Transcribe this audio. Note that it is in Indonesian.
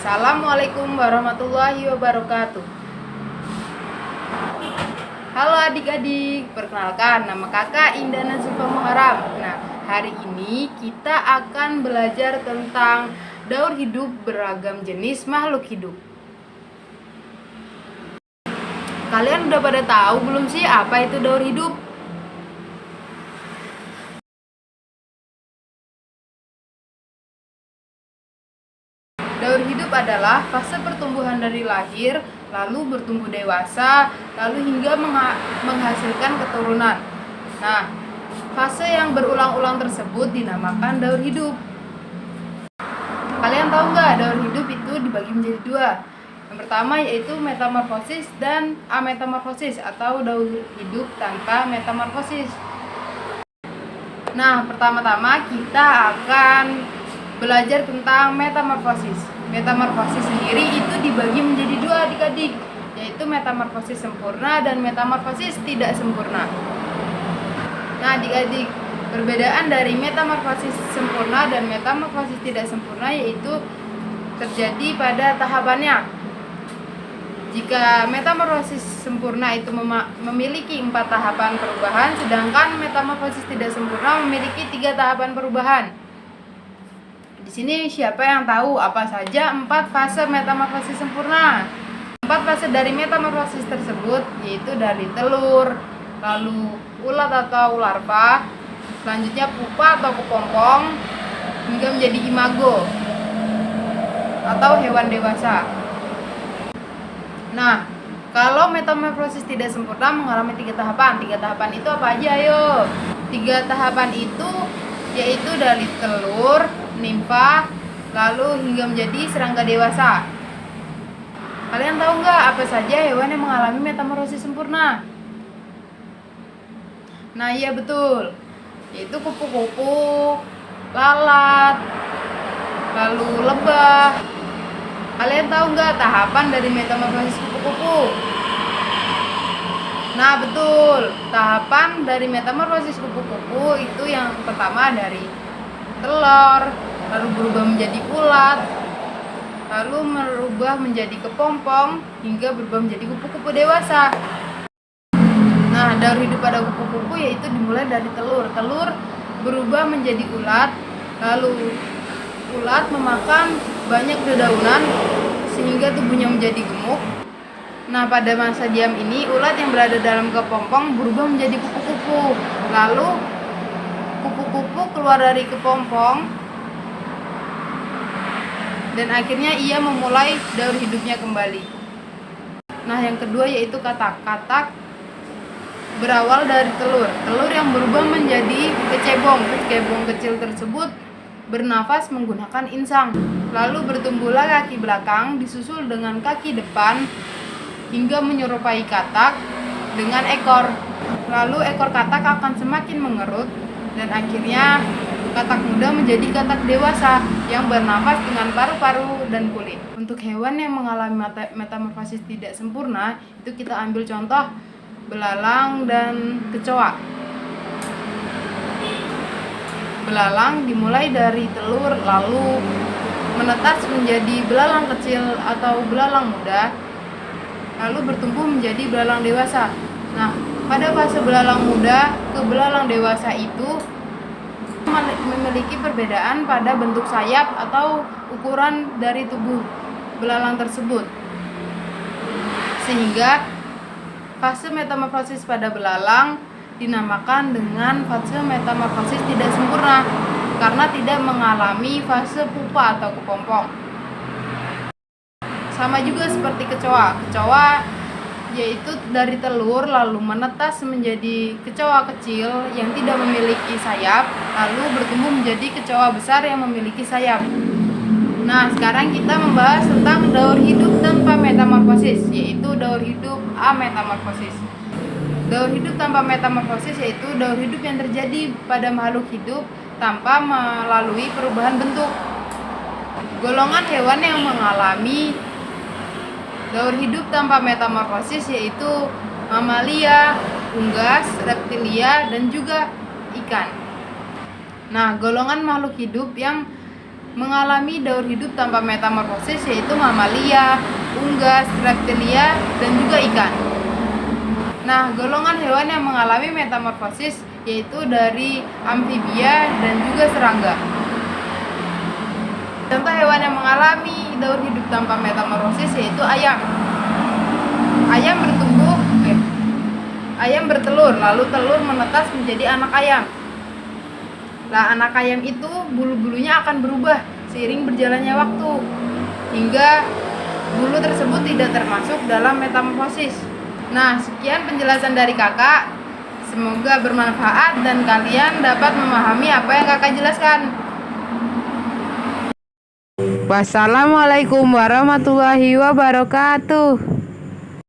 Assalamualaikum warahmatullahi wabarakatuh. Halo adik-adik, perkenalkan nama kakak Indana Zulfa Muharam. Nah, hari ini kita akan belajar tentang daur hidup beragam jenis makhluk hidup. Kalian udah pada tahu belum sih apa itu daur hidup? Daur hidup adalah fase pertumbuhan dari lahir, lalu bertumbuh dewasa, lalu hingga menghasilkan keturunan. Nah, fase yang berulang-ulang tersebut dinamakan daur hidup. Kalian tahu nggak daur hidup itu dibagi menjadi dua? Yang pertama yaitu metamorfosis dan ametamorfosis atau daur hidup tanpa metamorfosis. Nah, pertama-tama kita akan belajar tentang metamorfosis. Metamorfosis sendiri itu dibagi menjadi dua adik-adik, yaitu metamorfosis sempurna dan metamorfosis tidak sempurna. Nah adik-adik, perbedaan dari metamorfosis sempurna dan metamorfosis tidak sempurna yaitu terjadi pada tahapannya. Jika metamorfosis sempurna itu memiliki 4 tahapan perubahan, sedangkan metamorfosis tidak sempurna memiliki 3 tahapan perubahan. Di sini siapa yang tahu apa saja 4 fase metamorfosis sempurna? 4 fase dari metamorfosis tersebut yaitu dari telur, lalu ulat atau larva, selanjutnya pupa atau kepompong, hingga menjadi imago atau hewan dewasa. Nah, kalau metamorfosis tidak sempurna mengalami 3 tahapan. 3 tahapan itu apa aja? Ayo. 3 tahapan itu yaitu dari telur, nimfa, lalu hingga menjadi serangga dewasa. Kalian tahu nggak apa saja hewan yang mengalami metamorfosis sempurna? Nah iya betul, yaitu kupu-kupu, lalat, lalu lebah. Kalian tahu nggak tahapan dari metamorfosis kupu-kupu? Nah betul, tahapan dari metamorfosis kupu-kupu itu yang pertama dari telur, lalu berubah menjadi ulat, lalu merubah menjadi kepompong, hingga berubah menjadi kupu-kupu dewasa. Nah, daur hidup pada kupu-kupu yaitu dimulai dari telur. Telur berubah menjadi ulat, lalu ulat memakan banyak dedaunan sehingga tubuhnya menjadi gemuk. Nah, pada masa diam ini, ulat yang berada dalam kepompong berubah menjadi kupu-kupu. Lalu, kupu-kupu keluar dari kepompong dan akhirnya ia memulai daur hidupnya kembali. Nah, yang kedua yaitu katak. Katak berawal dari telur. Telur yang berubah menjadi kecebong. Kecebong kecil tersebut bernafas menggunakan insang. Lalu bertumbuhlah kaki belakang disusul dengan kaki depan hingga menyerupai katak dengan ekor. Lalu ekor katak akan semakin mengerut dan akhirnya katak muda menjadi katak dewasa yang bernafas dengan paru-paru dan kulit. Untuk hewan yang mengalami metamorfosis tidak sempurna, itu kita ambil contoh belalang dan kecoa. Belalang dimulai dari telur lalu menetas menjadi belalang kecil atau belalang muda, lalu bertumbuh menjadi belalang dewasa. Nah, pada fase belalang muda ke belalang dewasa itu memiliki perbedaan pada bentuk sayap atau ukuran dari tubuh belalang tersebut. Sehingga fase metamorfosis pada belalang dinamakan dengan fase metamorfosis tidak sempurna karena tidak mengalami fase pupa atau kepompong. Sama juga seperti kecoa. Kecoa yaitu dari telur lalu menetas menjadi kecoa kecil yang tidak memiliki sayap, lalu bertumbuh menjadi kecoa besar yang memiliki sayap. Nah, sekarang kita membahas tentang daur hidup tanpa metamorfosis, yaitu daur hidup ametamorfosis. Daur hidup tanpa metamorfosis yaitu daur hidup yang terjadi pada makhluk hidup tanpa melalui perubahan bentuk. Golongan hewan yang mengalami daur hidup tanpa metamorfosis yaitu mamalia, unggas, reptilia, dan juga ikan. Nah, golongan makhluk hidup yang mengalami daur hidup tanpa metamorfosis, yaitu mamalia, unggas, reptilia, dan juga ikan. Nah, golongan hewan yang mengalami metamorfosis yaitu dari amfibia dan juga serangga. Contoh hewan yang mengalami daur hidup tanpa metamorfosis yaitu ayam. Ayam bertelur, lalu telur menetas menjadi anak ayam. Nah, anak ayam itu bulu-bulunya akan berubah seiring berjalannya waktu, hingga bulu tersebut tidak termasuk dalam metamorfosis. Nah, sekian penjelasan dari kakak. Semoga bermanfaat dan kalian dapat memahami apa yang kakak jelaskan. Wassalamualaikum warahmatullahi wabarakatuh.